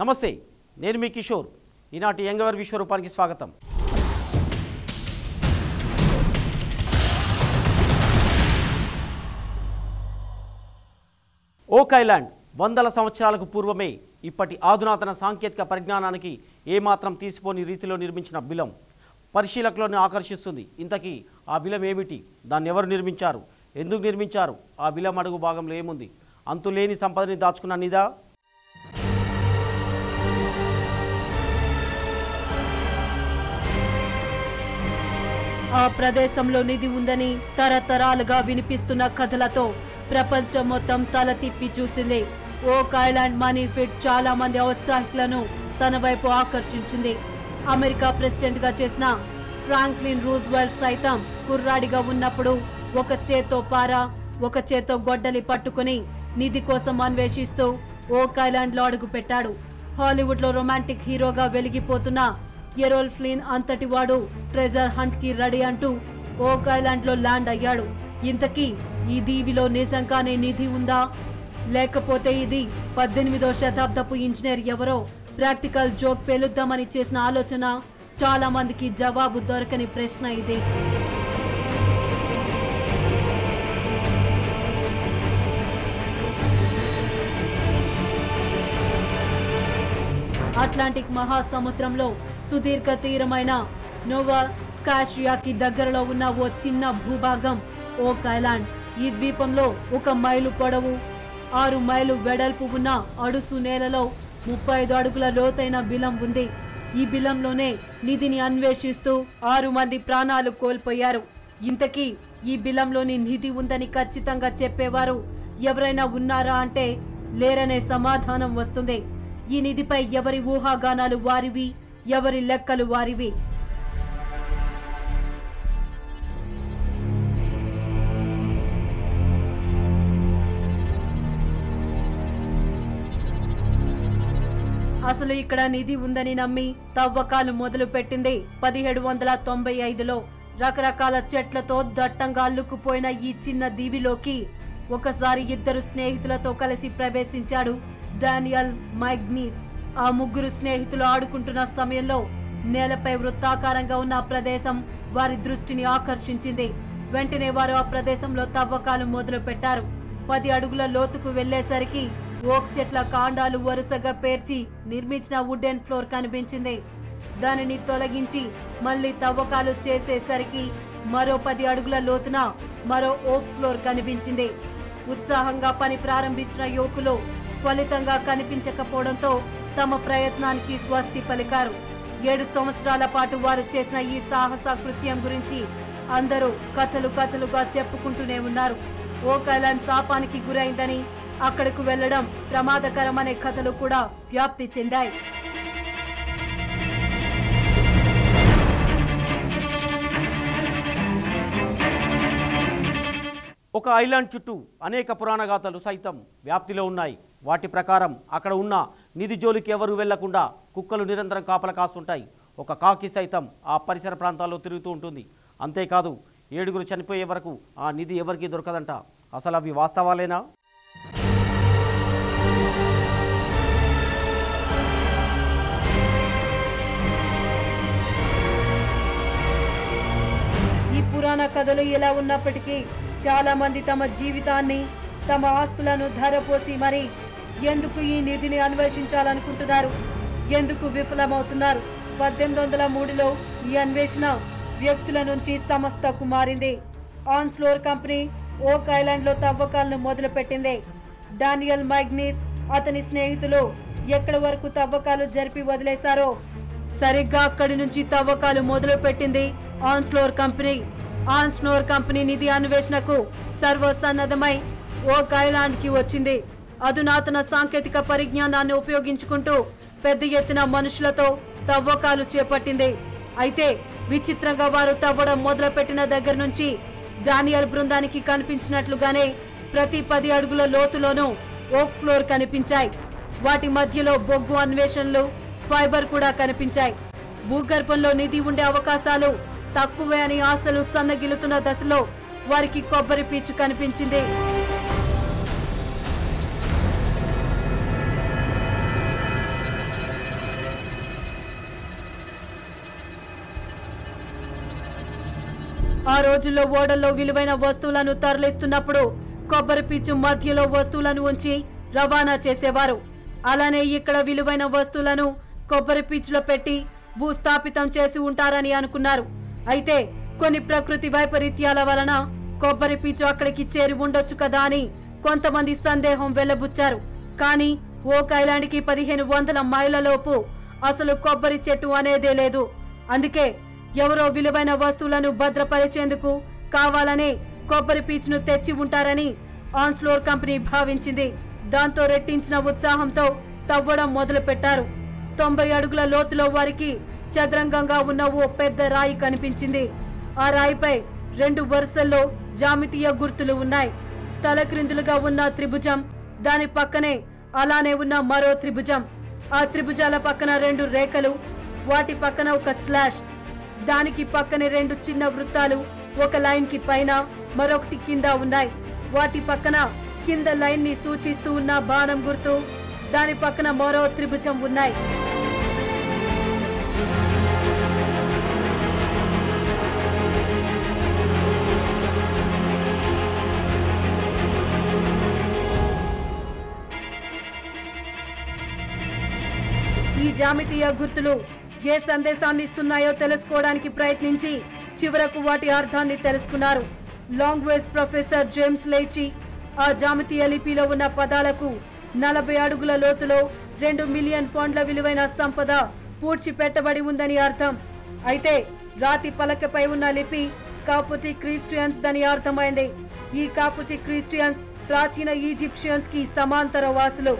నమస్తే, నేను మీ కిషోర్. ఈనాటి యంగవర్ విశ్వరూపానికి స్వాగతం. ఓక్ ఐలాండ్ వందల సంవత్సరాలకు పూర్వమే ఇప్పటి ఆధునాతన సాంకేతిక పరిజ్ఞానానికి ఏమాత్రం తీసిపోని రీతిలో నిర్మించిన బిలం పరిశీలకులను ఆకర్షిస్తుంది. ఇంతకీ ఆ బిలం ఏమిటి? దాన్ని ఎవరు నిర్మించారు? ఎందుకు నిర్మించారు? ఆ బిలం అడుగు భాగంలో ఏముంది? అంతులేని సంపదని దాచుకున్న నిదా? ఆ ప్రదేశంలో నిధి ఉందని తరతరాలుగా వినిపిస్తున్న కథలతో ప్రపంచం మొత్తం తల తిప్పి చూసింది. ఓక్ ఐలాండ్ మనీ ఫిట్ చాలా మంది ఔత్సాహికులను తన వైపు ఆకర్షించింది. అమెరికా ప్రెసిడెంట్ గా చేసిన ఫ్రాంక్లిన్ రూజ్వెల్ట్ సైతం కుర్రాడిగా ఉన్నప్పుడు ఒక చేత్తో పార, ఒక చేత్తో గొడ్డలి పట్టుకుని నిధి కోసం అన్వేషిస్తూ ఓక్ ఐలాండ్ లో అడుగు పెట్టాడు. హాలీవుడ్ లో రొమాంటిక్ హీరోగా వెలిగిపోతున్న ఎరోల్ ఫ్లిన్ అంతటి వాడు ట్రెజర్ హంట్ కి రెడీ అంటూ ఓక్ ఐలాండ్ లో ల్యాండ్ అయ్యాడు. ఇంతకీ ఈ దీవిలో నిజంగానే నిధి ఉందా, లేకపోతే ఇది 18వ శతాబ్దపు ఇంజనీర్ ఎవరో ప్రాక్టికల్ జోక్ పేలుద్దామని చేసిన ఆలోచన? చాలా మందికి జవాబు దొరకని ప్రశ్న ఇది. అట్లాంటిక్ మహాసముద్రంలో సుదీర్ఘ తీరమైన నోవా స్కాషియాకి దగ్గరలో ఉన్న ఓ చిన్న భూభాగం ఓక్ ఐలాండ్. ఈ ద్వీపంలో 1 మైలు పొడవు, 6 మైలు వెడల్పు ఉన్న అడుసు నేలలో 35 అడుగుల లోతైన బిలం ఉంది. ఈ బిలంలోనే నిధిని అన్వేషిస్తూ 6 మంది ప్రాణాలు కోల్పోయారు. ఇంతకీ ఈ బిలంలోని నిధి ఉందని ఖచ్చితంగా చెప్పేవారు ఎవరైనా ఉన్నారా అంటే లేరనే సమాధానం వస్తుంది. ఈ నిధిపై ఎవరి ఊహాగానాలు వారివి, ఎవరి లెక్కలు వారివి. అసలు ఇక్కడ నిధి ఉందని నమ్మి తవ్వకాలు మొదలు పెట్టింది 1795లో. రకరకాల చెట్లతో దట్టంగా అల్లుకుపోయిన ఈ చిన్న దీవిలోకి ఒకసారి 2 స్నేహితులతో కలిసి ప్రవేశించాడు డానియల్ మైగ్నీస్. ఆ 3 స్నేహితులు ఆడుకుంటున్న సమయంలో నేలపై వృత్తాకారంగా ఉన్న ప్రదేశం వారి దృష్టిని ఆకర్షించింది. వెంటనే వారు ఆ ప్రదేశంలో తవ్వకాలు మొదలు పెట్టారు. 10 అడుగుల లోతుకు వెళ్లేసరికి ఓక్ చెట్ల కాండాలు వరుసగా పేర్చి నిర్మించిన వుడెన్ ఫ్లోర్ కనిపించింది. దానిని తొలగించి మళ్లీ తవ్వకాలు చేసేసరికి మరో 10 అడుగుల లోతున మరో ఓక్ ఫ్లోర్ కనిపించింది. ఉత్సాహంగా పని ప్రారంభించిన యువకులు ఫలితంగా కనిపించకపోవడంతో తమ ప్రయత్నానికి స్వస్తి పలికారు. 7 సంవత్సరాల పాటు వారు చేసిన ఈ సాహస కృత్యం గురించి అందరూ కథలుగా చెప్పుకుంటూనే ఉన్నారు. ఓక్ ఐలాండ్ శాపానికి గురైందని, అక్కడకు వెళ్లడం ప్రమాదకరమనే కథలు కూడా వ్యాప్తి చెందాయి. ఒక ఐలాండ్ చుట్టూ అనేక పురాణ గాథలు సైతం వ్యాప్తిలో ఉన్నాయి. వాటి ప్రకారం అక్కడ ఉన్న నిధి జోలికి ఎవరు వెళ్లకుండా కుక్కలు నిరంతరం కాపలా కాస్తుంటాయి. ఒక కాకి సైతం ఆ పరిసర ప్రాంతాల్లో తిరుగుతూ ఉంటుంది. అంతేకాదు 7 చనిపోయే వరకు ఆ నిధి ఎవరికీ దొరకదంట. అసలు అవి వాస్తవాలేనా? ఈ పురాణ కథలు ఎలా ఉన్నప్పటికీ చాలా మంది తమ జీవితాన్ని, తమ ఆస్తులను ధరపోసి మరి ఎందుకు ఈ నిధిని అన్వేషించాలనుకుంటున్నారు, ఎందుకు విఫలమవుతున్నారు? 1803లో ఈ అన్వేషణ వ్యక్తుల నుంచి సంస్థకు మారింది. ఆన్స్లోర్ కంపెనీ ఓక్ ఐలాండ్ లో తవ్వకాలను మొదలుపెట్టింది. డానియల్ మైగ్నీస్, అతని స్నేహితులు ఎక్కడి వరకు తవ్వకాలు జరిపి వదిలేశారో సరిగ్గా అక్కడి నుంచి తవ్వకాలు మొదలు పెట్టింది ఆన్స్లోర్ కంపెనీ. ఆన్స్లోర్ కంపెనీ నిధి అన్వేషణకు సర్వసన్నద్ధమై ఓక్ ఐలాండ్ కి వచ్చింది. అధునాతన సాంకేతిక పరిజ్ఞానాన్ని ఉపయోగించుకుంటూ పెద్ద ఎత్తున మనుషులతో తవ్వకాలు చేపట్టింది. అయితే విచిత్రంగా వారు తవ్వడం మొదలుపెట్టిన దగ్గర నుంచి డానియల్ బృందానికి కనిపించినట్లుగానే ప్రతి 10 అడుగుల లోతులోనూ ఓక్ ఫ్లోర్ కనిపించాయి. వాటి మధ్యలో బొగ్గు అన్వేషణలు, ఫైబర్ కూడా కనిపించాయి. భూగర్భంలో నిధి ఉండే అవకాశాలు తక్కువే అని ఆశలు సన్నగిలుతున్న దశలో వారికి కొబ్బరి పీచు కనిపించింది. ఆ రోజుల్లో ఓడల్లో విలువైన వస్తువులను తరలిస్తున్నప్పుడు కొబ్బరి పీచు మధ్యలో వస్తువులను ఉంచి రవాణా చేసేవారు. అలానే ఇక్కడ విలువైన వస్తువులను కొబ్బరి పీచులో పెట్టి భూస్థాపితం చేసి ఉంటారని అనుకున్నారు. అయితే కొన్ని ప్రకృతి వైపరీత్యాల వలన కొబ్బరి పీచు అక్కడికి చేరి ఉండొచ్చు కదా అని కొంతమంది సందేహం వెల్లబుచ్చారు. కానీ ఓక్ ఐలాండ్ కి 1500 మైళ్ళ లోపు అసలు కొబ్బరి చెట్టు అనేదే లేదు. అందుకే ఎవరో విలువైన వస్తువులను భద్రపరిచేందుకు కావాలనే కొబ్బరి పీచును తెచ్చి ఉంటారని ఆన్స్లోర్ కంపెనీ భావించింది. దాంతో రెట్టించిన ఉత్సాహంతో తవ్వడం మొదలు పెట్టారు. 90 అడుగుల లోతులో వారికి చదరంగంగా ఉన్న ఓ పెద్ద రాయి కనిపించింది. ఆ రాయిపై 2 వరుసల్లో జామితీయ గుర్తులు ఉన్నాయి. తలక్రిందులుగా ఉన్న త్రిభుజం, దాని పక్కనే అలానే ఉన్న మరో త్రిభుజం, ఆ త్రిభుజాల పక్కన 2 రేఖలు, వాటి పక్కన ఒక స్లాష్, దానికి పక్కనే 2 చిన్న వృత్తాలు, ఒక లైన్ కి పైన మరొకటి కింద ఉన్నాయి. వాటి పక్కన కింద లైన్ ని సూచిస్తూ ఉన్న బాణం గుర్తు, దాని పక్కన మరో త్రిభుజం ఉన్నాయి. ఈ జామితీయ గుర్తులు ఏ సందేశాన్ని ఇస్తున్నాయో తెలుసుకోవడానికి ప్రయత్నించి చివరకు వాటి అర్థాన్ని తెలుసుకున్నారు. లాంగ్వేజ్ ప్రొఫెసర్ జేమ్స్ లేచి ఆ జామితీయ లిపిలో ఉన్న పదాలకు 40 అడుగుల లోతులో 2 మిలియన్ పౌండ్ల విలువైన సంపద పూడ్చి పెట్టబడి ఉందని అర్థం. అయితే రాతి పలకపై ఉన్న లిపి కాపుటిక్ క్రిస్టియన్స్ దని అర్థమైంది. ఈ కాపుటిక్ క్రిస్టియన్స్ ప్రాచీన ఈజిప్షియన్స్ కి సమాంతర వాసులు.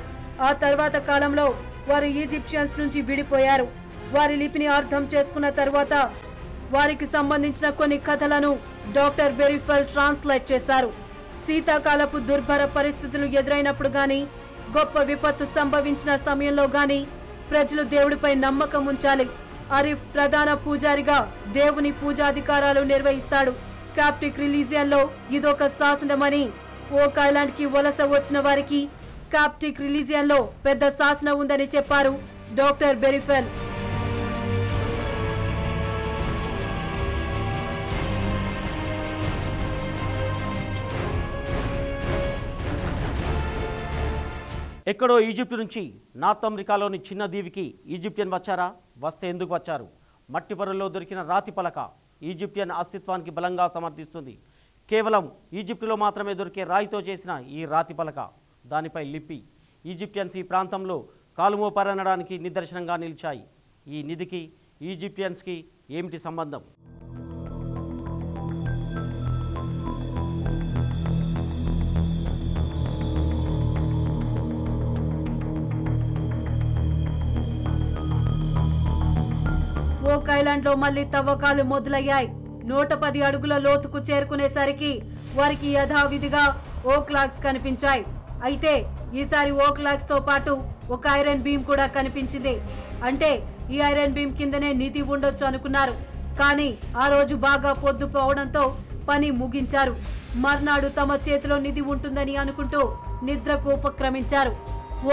ఆ తర్వాత కాలంలో వారు ఈజిప్షియన్స్ నుంచి విడిపోయారు. వారి లిపిని అర్థం చేసుకున్న తర్వాత వారికి సంబంధించిన కొన్ని కథలను డాక్టర్ బెరిఫెల్ ట్రాన్స్లేట్ చేశారు. శీతాకాలపు దుర్భర పరిస్థితులు ఎదురైనప్పుడు గాని, గొప్ప విపత్తు సంభవించిన సమయంలో గాని ప్రజలు దేవుడిపై నమ్మకం ఉంచాలి. అరిఫ్ ప్రధాన పూజారిగా దేవుని పూజాధికారాలు నిర్వహిస్తాడు. కాప్టిక్ రిలీజియన్ లో ఇదొక శాసనమని ఓక్ ఐలాండ్ కి వలస వచ్చిన వారికి కాప్టిక్ రిలీజియన్ లో పెద్ద శాసనం ఉందని చెప్పారు డాక్టర్ బెరిఫెల్. ఎక్కడో ఈజిప్ట్ నుంచి నార్త్ అమెరికాలోని చిన్న దీవికి ఈజిప్షియన్ వచ్చారా? వస్తే ఎందుకు వచ్చారు? మట్టి పొరల్లో దొరికిన రాతి పలక ఈజిప్షియన్ అస్తిత్వానికి బలంగా సమర్థిస్తుంది. కేవలం ఈజిప్టులో మాత్రమే దొరికే రాయితో చేసిన ఈ రాతి పలక, దానిపై లిపి ఈజిప్షియన్స్ ఈ ప్రాంతంలో కాలుమోపారనడానికి నిదర్శనంగా నిలిచాయి. ఈ నిధికి ఈజిప్షియన్స్కి ఏమిటి సంబంధం? ఓక్ ఐలాండ్ లో మళ్లీ తవ్వకాలు మొదలయ్యాయి. 110 అడుగుల లోతుకు చేరుకునేసరికి వారికి యథావిధిగా ఓక్ లాగ్స్ కనిపించాయి. అయితే ఈసారి ఓక్ లాగ్స్ తో పాటు ఒక ఐరన్ బీమ్ కూడా కనిపించింది. అంటే ఈ ఐరన్ బీమ్ కిందనే నిధి ఉండొచ్చు అనుకున్నారు. కానీ ఆ రోజు బాగా పొద్దుపోవడంతో పని ముగించారు. మర్నాడు తమ చేతిలో నిధి ఉంటుందని అనుకుంటూ నిద్రకు ఉపక్రమించారు.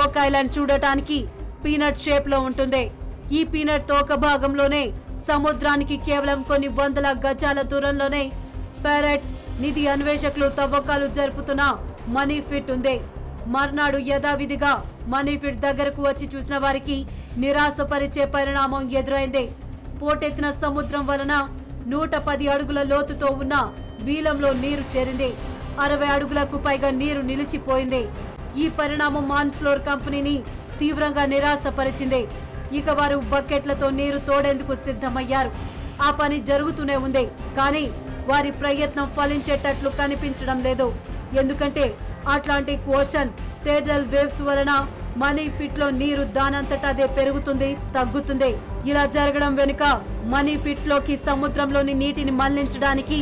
ఓక్ ఐలాండ్ చూడటానికి పీనట్ షేప్ లో ఉంటుంది. ఈ పీనట్ తోక భాగంలోనే సముద్రానికి కేవలం కొన్ని వందల గజాల దూరంలోనే ప్యారెట్స్ నిధి అన్వేషకులు తవ్వకాలు జరుపుతున్న మనీ ఫిట్ ఉంది. మర్నాడు యథావిధిగా మనీ ఫిట్ దగ్గరకు వచ్చి చూసిన వారికి నిరాశపరిచే పరిణామం ఎదురైంది. పోటెత్తిన సముద్రం వలన 110 అడుగుల లోతుతో ఉన్న బీలంలో నీరు చేరింది. 60 అడుగులకు పైగా నీరు నిలిచిపోయింది. ఈ పరిణామం ఆన్స్లోర్ కంపెనీని తీవ్రంగా నిరాశపరిచింది. ఇక వారు బకెట్లతో నీరు తోడేందుకు సిద్ధమయ్యారు. ఆ పని జరుగుతూనే ఉంది. కానీ వారి ప్రయత్నం ఫలించేటట్లు కనిపించడం లేదు. ఎందుకంటే అట్లాంటిక్ ఓషన్ టైడల్ వేవ్స్ వలన మనీ ఫిట్ లో నీరు దానంతటా అదే పెరుగుతుంది, తగ్గుతుంది. ఇలా జరగడం వెనుక మనీ ఫిట్ లోకి సముద్రంలోని నీటిని మళ్లించడానికి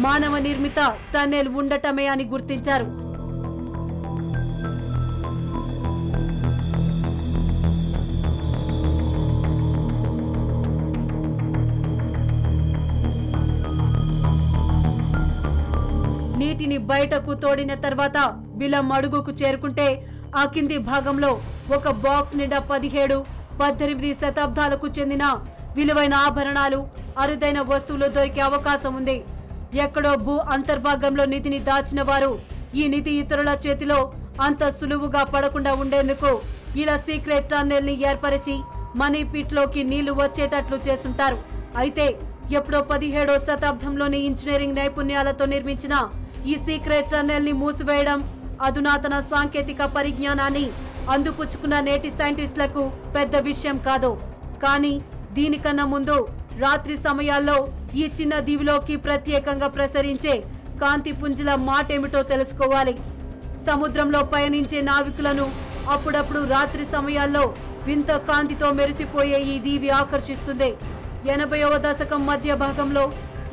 మానవ నిర్మిత టన్నెల్ ఉండటమే అని గుర్తించారు. నీటిని బయటకు తోడిన తర్వాత బిలం అడుగుకు చేరుకుంటే ఆ కింది భాగంలో ఒక బాక్స్ నిండా 17, 18 శతాబ్దాలకు చెందిన విలువైన ఆభరణాలు, అరుదైన వస్తువులు దొరికే అవకాశం ఉంది. ఎక్కడో భూ అంతర్భాగంలో నిధిని దాచిన వారు ఈ నిధి ఇతరుల చేతిలో అంత సులువుగా పడకుండా ఉండేందుకు ఇలా సీక్రెట్ టన్నెల్ ని ఏర్పరిచి మనీ పిట్ లోకి నీళ్లు వచ్చేటట్లు చేస్తుంటారు. అయితే ఎప్పుడో 17వ శతాబ్దంలోని ఇంజనీరింగ్ నైపుణ్యాలతో నిర్మించిన ఈ సీక్రెట్ టన్నెల్ ని మూసివేయడం అధునాతన సాంకేతిక పరిజ్ఞానాన్ని అందుపుచ్చుకున్న నేటి సైంటిస్టులకు పెద్ద విషయం కాదు. కానీ దీనికన్నా ముందు రాత్రి సమయాల్లో ఈ చిన్న దీవిలోకి ప్రత్యేకంగా ప్రసరించే కాంతి పుంజుల మాటేమిటో తెలుసుకోవాలి. సముద్రంలో పయనించే నావికులను అప్పుడప్పుడు రాత్రి సమయాల్లో వింత కాంతితో మెరిసిపోయే ఈ దీవి ఆకర్షిస్తుంది. 80వ దశకం మధ్య భాగంలో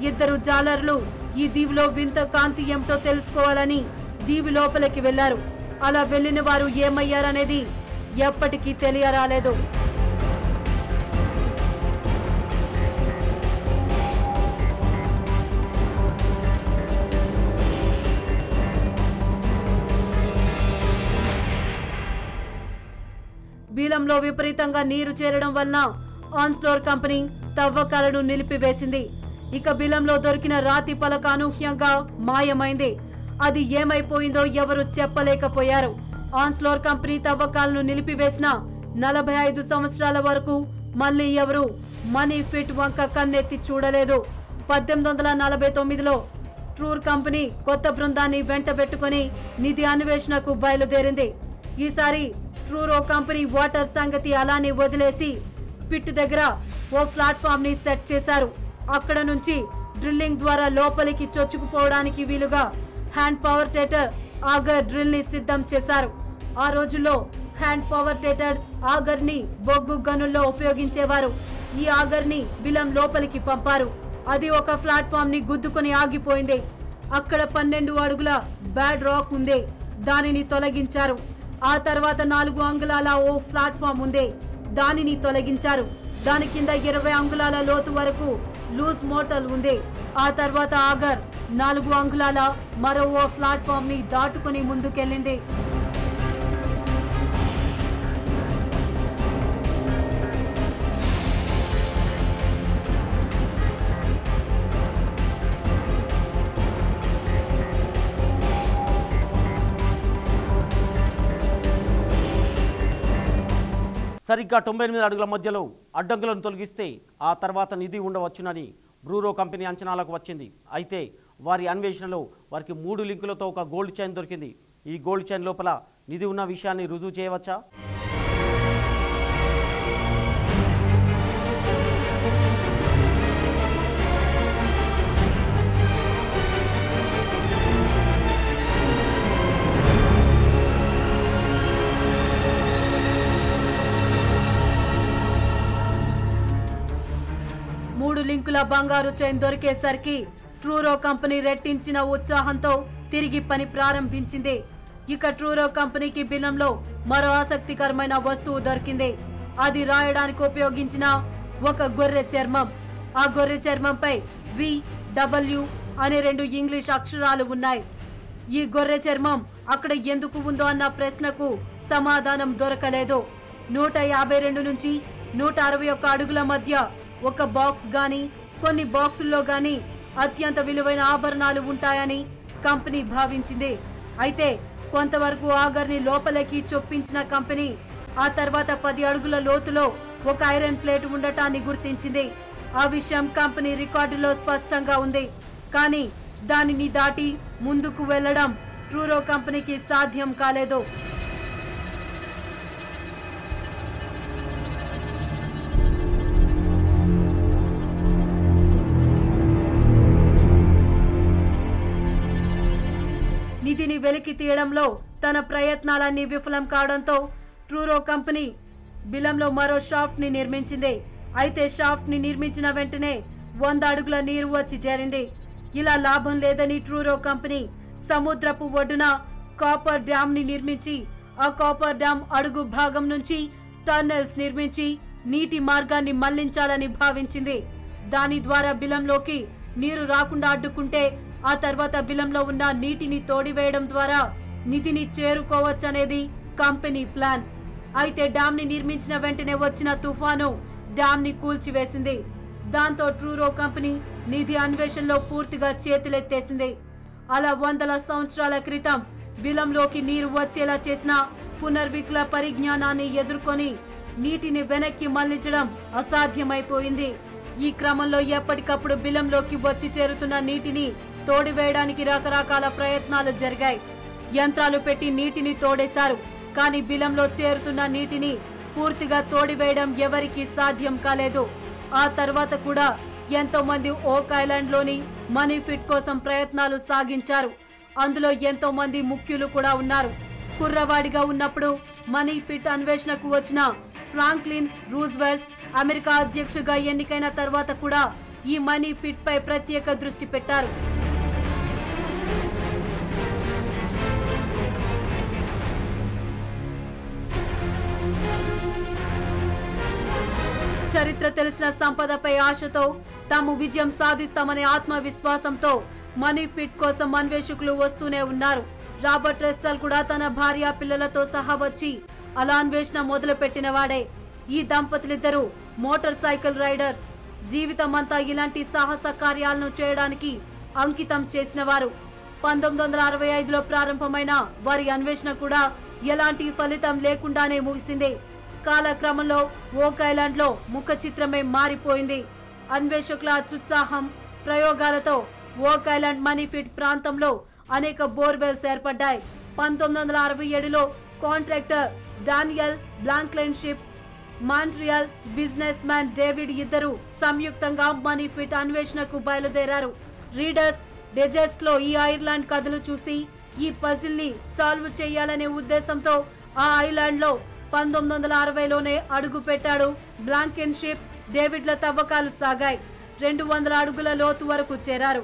2 జాలర్లు ఈ దీవిలో వింత కాంతి ఏమిటో తెలుసుకోవాలని దీవి లోపలికి వెళ్లారు. అలా వెళ్లిన వారు ఏమయ్యారనేది ఎప్పటికీ తెలియరాలేదు. బిలంలో విపరీతంగా నీరు చేరడం వలన ఆన్స్లోర్ కంపెనీ తవ్వకాలను నిలిపివేసింది. ఇక బిలంలో దొరికిన రాతి పలక అనూహ్యంగా మాయమైంది. అది ఏమైపోయిందో ఎవరు చెప్పలేకపోయారు. ఆన్స్లోర్ కంపెనీ తవ్వకాలను నిలిపివేసిన 45 సంవత్సరాల వరకు మళ్లీ ఎవరు మనీ ఫిట్ వంక కన్నెత్తి చూడలేదు. 1849లో ట్రూర్ కంపెనీ కొత్త బృందాన్ని వెంటబెట్టుకుని నిధి అన్వేషణకు బయలుదేరింది. ఈసారి ట్రూరో కంపెనీ వాటర్ సంగతి అలానే వదిలేసి పిట్ దగ్గర ఓ ప్లాట్ఫామ్ ని సెట్ చేశారు. అక్కడ నుంచి డ్రిల్లింగ్ ద్వారా లోపలికి చొచ్చుకుపోవడానికి వీలుగా హ్యాండ్ పవర్ టేటర్ ఆగర్ డ్రిల్ ని సిద్ధం చేశారు. ఆ రోజుల్లో హ్యాండ్ పవర్ టేటర్ ఆగర్ ని బొగ్గు గనుల్లో ఉపయోగించేవారు. ఈ ఆగర్ ని బిలం లోపలికి పంపారు. అది ఒక ప్లాట్ఫామ్ ని గుద్దుకొని ఆగిపోయింది. అక్కడ 12 అడుగుల బ్యాడ్ రాక్ ఉంది. దానిని తొలగించారు. ఆ తర్వాత 4 అంగుళాల ఓ ప్లాట్ఫామ్ ఉంది. దానిని తొలగించారు. దాని కింద 20 అంగుళాల లోతు వరకు లూజ్ మోటల్ ఉంది. ఆ తర్వాత ఆగర్ 4 అంగుళాల మరో ఓ ప్లాట్ఫామ్ ని దాటుకుని ముందుకెళ్లింది. సరిగ్గా 98 అడుగుల మధ్యలో అడ్డంకులను తొలగిస్తే ఆ తర్వాత నిధి ఉండవచ్చునని బ్రూరో కంపెనీ అంచనాలకు వచ్చింది. అయితే వారి అన్వేషణలో వారికి 3 లింకులతో ఒక గోల్డ్ చైన్ దొరికింది. ఈ గోల్డ్ చైన్ లోపల నిధి ఉన్న విషయాన్ని రుజువు చేయవచ్చా? లింకుల బంగారు చైన్ దొరికేసరికి ట్రూరో కంపెనీ రెట్టించిన ఉత్సాహంతో తిరిగి పని ప్రారంభించింది. ఇక ట్రూరో కంపెనీకి బిలంలో మరో ఆసక్తికరమైన వస్తువు దొరికింది. అది రాయడానికి ఉపయోగించిన ఒక గొర్రె చర్మం. ఆ గొర్రె చర్మంపై VW అనే 2 ఇంగ్లీష్ అక్షరాలు ఉన్నాయి. ఈ గొర్రె చర్మం అక్కడ ఎందుకు ఉందో అన్న ప్రశ్నకు సమాధానం దొరకలేదు. 152 నుంచి 161 అడుగుల మధ్య ఒక బాక్స్ గాని కొన్ని బాక్సుల్లో గాని అత్యంత విలువైన ఆభరణాలు ఉంటాయని కంపెనీ భావించింది. అయితే కొంతవరకు ఆగర్ని లోపలికి చొప్పించిన కంపెనీ ఆ తర్వాత 10 అడుగుల లోతులో ఒక ఐరన్ ప్లేట్ ఉండటాన్ని గుర్తించింది. ఆ విషయం కంపెనీ రికార్డులో స్పష్టంగా ఉంది. కానీ దానిని దాటి ముందుకు వెళ్లడం ట్రూరో కంపెనీకి సాధ్యం కాలేదు. నిధిని వెలికి తీయడంలో తన ప్రయత్నాలన్నీ విఫలం కావడంతో ట్రూరో కంపెనీ బిలంలో మరో షాఫ్ట్ ని నిర్మించింది. అయితే షాఫ్ట్ ని నిర్మించిన వెంటనే 100 అడుగుల నీరు వచ్చి చేరింది. ఇలా లాభం లేదని ట్రూరో కంపెనీ సముద్రపు ఒడ్డున కాపర్ డ్యామ్ ని నిర్మించి ఆ కాపర్ డ్యామ్ అడుగు భాగం నుంచి టన్నెల్స్ నిర్మించి నీటి మార్గాన్ని మళ్లించాలని భావించింది. దాని ద్వారా బిలంలోకి నీరు రాకుండా అడ్డుకుంటే ఆ తర్వాత బిలంలో ఉన్న నీటిని తోడివేయడం ద్వారా నిధిని చేరుకోవచ్చనేది కంపెనీ ప్లాన్. అయితే డ్యామ్ ని నిర్మించిన వెంటనే వచ్చిన తుఫాను డ్యామ్ ని కూల్చివేసింది. దాంతో ట్రూరో కంపెనీ నిధి అన్వేషణలో పూర్తిగా చేతులెత్తేసింది. అలా వందల సంవత్సరాల క్రితం బిలంలోకి నీరు వచ్చేలా చేసిన పునర్వికుల పరిజ్ఞానాన్ని ఎదుర్కొని నీటిని వెనక్కి మళ్లించడం అసాధ్యమైపోయింది. ఈ క్రమంలో ఎప్పటికప్పుడు బిలంలోకి వచ్చి చేరుతున్న నీటిని తోడివేయడానికి రకరకాల ప్రయత్నాలు జరిగాయి. యంత్రాలు పెట్టి నీటిని తోడేశారు. కానీ బిలంలో చేరుతున్న నీటిని పూర్తిగా తోడివేయడం ఎవరికీ సాధ్యం కాలేదు. ఆ తర్వాత కూడా ఎంతో మంది ఓక్ ఐలాండ్ లోని మనీ ఫిట్ కోసం ప్రయత్నాలు సాగించారు. అందులో ఎంతో మంది ముఖ్యులు కూడా ఉన్నారు. కుర్రవాడిగా ఉన్నప్పుడు మనీ పిట్ అన్వేషణకు వచ్చిన ఫ్రాంక్లిన్ రూజ్వెల్ట్ అమెరికా అధ్యక్షుడిగా ఎన్నికైన తర్వాత కూడా ఈ మనీ పిట్ పై ప్రత్యేక దృష్టి పెట్టారు. చరిత్ర తెలిసిన సంపదపై ఆశతో తాము విజయం సాధిస్తామనే ఆత్మవిశ్వాసంతో మనీ పిట్ కోసం అన్వేషకులు వస్తూనే ఉన్నారు. రాబర్ట్ రెస్టల్ కూడా తన భార్య పిల్లలతో సహా వచ్చి అలా అన్వేషణ మొదలు పెట్టిన వాడే. ఈ దంపతులిద్దరూ మోటార్ సైకిల్ రైడర్స్. జీవితమంతా ఇలాంటి సాహస కార్యాలను చేయడానికి అంకితం చేసిన వారు. 1965లో ప్రారంభమైన వారి అన్వేషణ కూడా ఎలాంటి ఫలితం లేకుండానే ముగిసింది. కాలక్రమంలో ఓక్ ఐలాండ్ లో ముఖ చిత్రమే మారిపోయింది. అన్వేషకుల అత్యుత్సాహం ప్రయోగాలతో ఓక్ ఐలాండ్ మనీఫిట్ ప్రాంతంలో అనేక బోర్వెల్స్ ఏర్పడ్డాయి. 1967లో contractor Daniel Blankenship, Montreal businessman David ఇద్దరు సంయుక్తంగా మనీఫిట్ అన్వేషణకు బయలుదేరారు. రీడర్స్ డెజర్ట్స్ లో ఈ ఐర్లాండ్ కథలు చూసి ఈ పజిల్ ని సాల్వ్ చేయాలనే ఉద్దేశంతో ఆ ఐలాండ్ లో 1960లోనే అడుగు పెట్టాడు బ్లాంకెన్షిప్. డేవిడ్ల తవ్వకాలు సాగాయి. 200 అడుగుల లోతు వరకు చేరారు.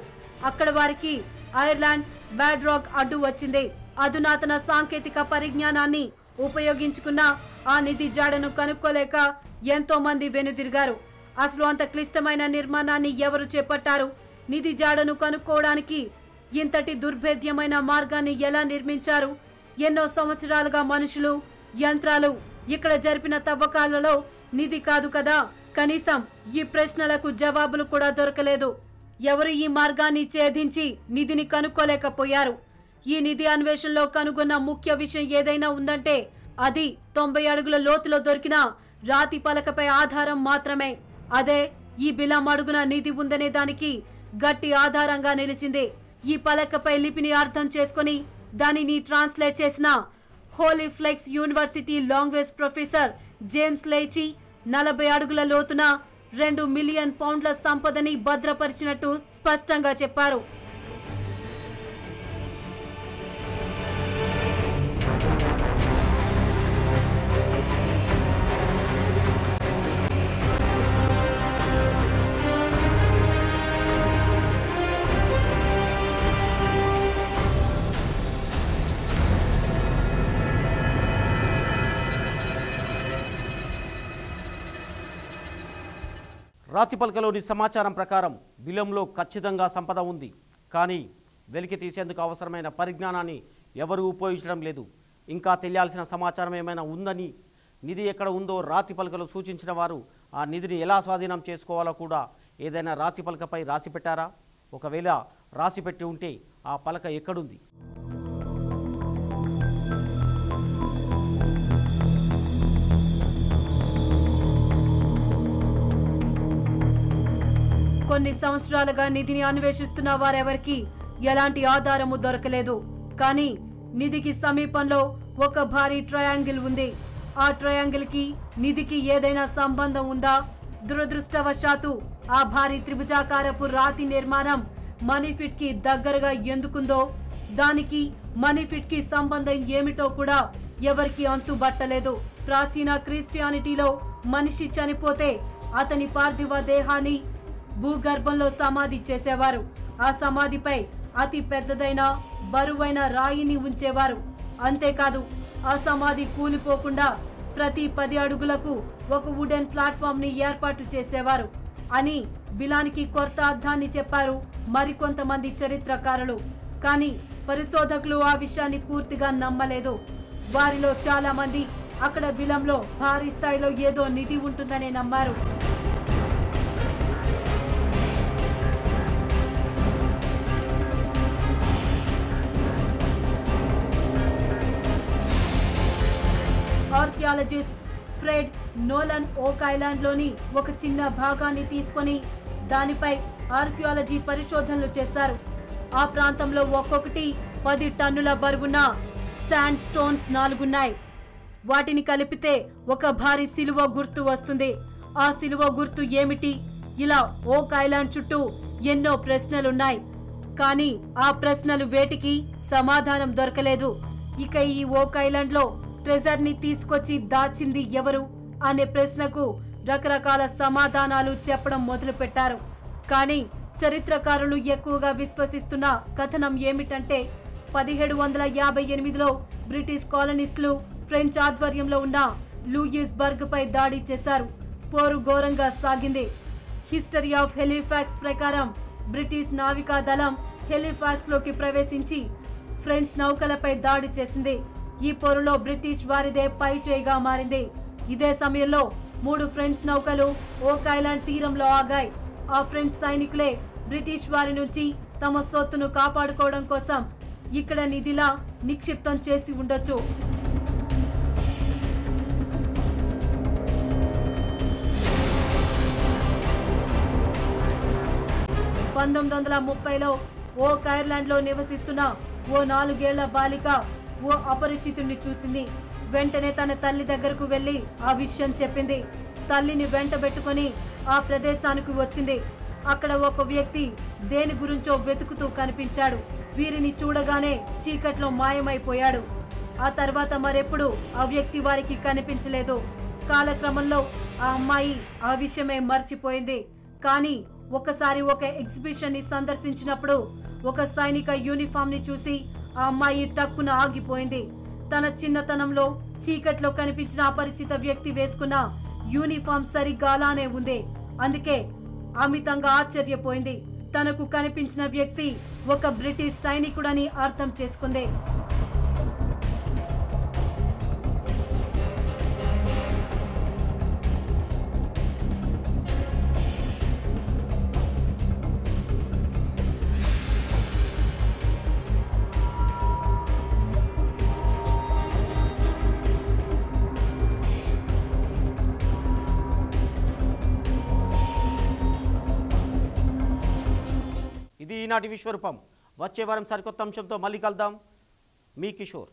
అక్కడ వారికి ఐర్లాండ్ బ్యాడ్ రాక్ అడ్డు వచ్చింది. అధునాతన సాంకేతిక పరిజ్ఞానాన్ని ఉపయోగించుకున్న ఆ నిధి జాడను కనుక్కోలేక ఎంతో మంది వెనుదిరిగారు. అసలు అంత క్లిష్టమైన నిర్మాణాన్ని ఎవరు చేపట్టారు? నిధి జాడను కనుక్కోవడానికి ఇంతటి దుర్భేద్యమైన మార్గాన్ని ఎలా నిర్మించారు? ఎన్నో సంవత్సరాలుగా మనుషులు, యంత్రాలు ఇక్కడ జరిపిన తవ్వకాలలో నిధి కాదు కదా. కనీసం ఈ ప్రశ్నలకు జవాబులు కూడా దొరకలేదు. ఎవరు ఈ మార్గాన్ని ఛేదించి నిధిని కనుక్కోలేకపోయారు? ఈ నిధి అన్వేషణలో కనుగొన్న ముఖ్య విషయం ఏదైనా ఉందంటే అది 90 అడుగుల లోతులో దొరికిన రాతి పలకపై ఆధారం మాత్రమే. అదే ఈ బిలం అడుగున నిధి ఉందనే దానికి గట్టి ఆధారంగా నిలిచింది. ఈ పలకపై లిపిని అర్థం చేసుకుని దానిని ట్రాన్స్లేట్ చేసిన హోలీ ఫ్లెక్స్ యూనివర్సిటీ లాంగ్వేజ్ ప్రొఫెసర్ జేమ్స్ లేచి 40 అడుగుల లోతున 2 మిలియన్ పౌండ్ల సంపదని భద్రపరిచినట్టు స్పష్టంగా చెప్పారు. రాతిపలకలోని సమాచారం ప్రకారం బిలంలో ఖచ్చితంగా సంపద ఉంది. కానీ వెలికి తీసేందుకు అవసరమైన పరిజ్ఞానాన్ని ఎవరూ ఉపయోగించడం లేదు. ఇంకా తెలియాల్సిన సమాచారం ఏమైనా ఉందని, నిధి ఎక్కడ ఉందో రాతిపలకలో సూచించిన వారు ఆ నిధిని ఎలా స్వాధీనం చేసుకోవాలో కూడా ఏదైనా రాతిపలకపై రాసిపెట్టారా? ఒకవేళ రాసిపెట్టి ఉంటే ఆ పలక ఎక్కడుంది? కొన్ని సంవత్సరాలుగా నిధిని అన్వేషిస్తున్న వారెవరికి ఎలాంటి ఆధారము దొరకలేదు. కానీ నిధికి సమీపంలో ఒక భారీ ట్రయాంగిల్ ఉంది. ఆ ట్రయాంగిల్ కి నిధికి ఏదైనా సంబంధం ఉందా? దురదృష్టవశాత్తు ఆ భారీ త్రిభుజాకారపు రాతి నిర్మాణం మనీఫిట్ కి దగ్గరగా ఎందుకుందో, దానికి మనీఫిట్ కి సంబంధం ఏమిటో కూడా ఎవరికి అంతుబట్టలేదు. ప్రాచీన క్రిస్టియానిటీలో మనిషి చనిపోతే అతని పార్థివ దేహాన్ని భూగర్భంలో సమాధి చేసేవారు. ఆ సమాధిపై అతి పెద్దదైన బరువైన రాయిని ఉంచేవారు. అంతేకాదు ఆ సమాధి కూలిపోకుండా ప్రతి 10 అడుగులకు ఒక వుడెన్ ప్లాట్ఫామ్ ని ఏర్పాటు చేసేవారు అని బిలానికి కొత్త అర్థాన్ని చెప్పారు మరికొంతమంది చరిత్రకారులు. కానీ పరిశోధకులు ఆ విషయాన్ని పూర్తిగా నమ్మలేదు. వారిలో చాలా మంది అక్కడ బిలంలో భారీ స్థాయిలో ఏదో నిధి ఉంటుందనే నమ్మారు. ఆర్కియాలజిస్ట్ ఫ్రెడ్ నోలన్ ఓక్ ఐలాండ్లోని ఒక చిన్న భాగాన్ని తీసుకొని దానిపై ఆర్కియాలజీ పరిశోధనలు చేశారు. ఆ ప్రాంతంలో ఒక్కొక్కటి 10 టన్నుల బరువున్న శాండ్ స్టోన్స్ 4 ఉన్నాయి. వాటిని కలిపితే ఒక భారీ సిలువ గుర్తు వస్తుంది. ఆ సిలువ గుర్తు ఏమిటి? ఇలా ఓక్ ఐలాండ్ చుట్టూ ఎన్నో ప్రశ్నలున్నాయి. కానీ ఆ ప్రశ్నలు వేటికి సమాధానం దొరకలేదు. ఇక ఈ ఓక్ ఐలాండ్ లో ట్రెజర్ ని తీసుకొచ్చి దాచింది ఎవరు అనే ప్రశ్నకు రకరకాల సమాధానాలు చెప్పడం మొదలు పెట్టారు. కానీ చరిత్రకారులు ఎక్కువగా విశ్వసిస్తున్న కథనం ఏమిటంటే 1758లో బ్రిటిష్ కాలనిస్టులు ఫ్రెంచ్ ఆధ్వర్యంలో ఉన్న లూయిస్ బర్గ్ పై దాడి చేశారు. పోరు ఘోరంగా సాగింది. హిస్టరీ ఆఫ్ హెలిఫాక్స్ ప్రకారం బ్రిటిష్ నావికా దళం హెలిఫాక్స్ లోకి ప్రవేశించి ఫ్రెంచ్ నౌకలపై దాడి చేసింది. ఈ పోరులో బ్రిటిష్ వారిదే పై చేయిగా మారింది. ఇదే సమయంలో 3 ఫ్రెంచ్ నౌకలు ఓక్ ఐలాండ్ తీరంలో ఆగాయి. ఆ ఫ్రెంచ్ సైనికులే బ్రిటిష్ వారి నుంచి తమ సొత్తును కాపాడుకోవడం కోసం ఇక్కడ నిధిలా నిక్షిప్తం చేసి ఉండొచ్చు. – 1930లో ఓక్ ఐలాండ్ లో నివసిస్తున్న ఓ 4 ఏళ్ల బాలిక ఓ అపరిచితుడిని చూసింది. వెంటనే తన తల్లి దగ్గరకు వెళ్లి ఆ విషయం చెప్పింది. తల్లిని వెంటబెట్టుకుని ఆ ప్రదేశానికి వచ్చింది. అక్కడ ఒక వ్యక్తి దేని గురించో వెతుకుతూ కనిపించాడు. వీరిని చూడగానే చీకట్లో మాయమైపోయాడు. ఆ తర్వాత మరెప్పుడు ఆ వ్యక్తి వారికి కనిపించలేదు. కాలక్రమంలో ఆ అమ్మాయి ఆ విషయమే మర్చిపోయింది. కానీ ఒకసారి ఒక ఎగ్జిబిషన్ ని సందర్శించినప్పుడు ఒక సైనిక యూనిఫామ్ ని చూసి ఆ అమ్మాయి టక్కున ఆగిపోయింది. తన చిన్నతనంలో చీకట్లో కనిపించిన అపరిచిత వ్యక్తి వేసుకున్న యూనిఫామ్ సరిగ్గా అలానే ఉంది. అందుకే అమితంగా ఆశ్చర్యపోయింది. తనకు కనిపించిన వ్యక్తి ఒక బ్రిటిష్ సైనికుడని అర్థం చేసుకుంది. ఇది ఈనాటి విశ్వరూపం. వచ్చే వారం సరికొత్త అంశంతో మళ్ళీ కలుద్దాం. మీ కిషోర్.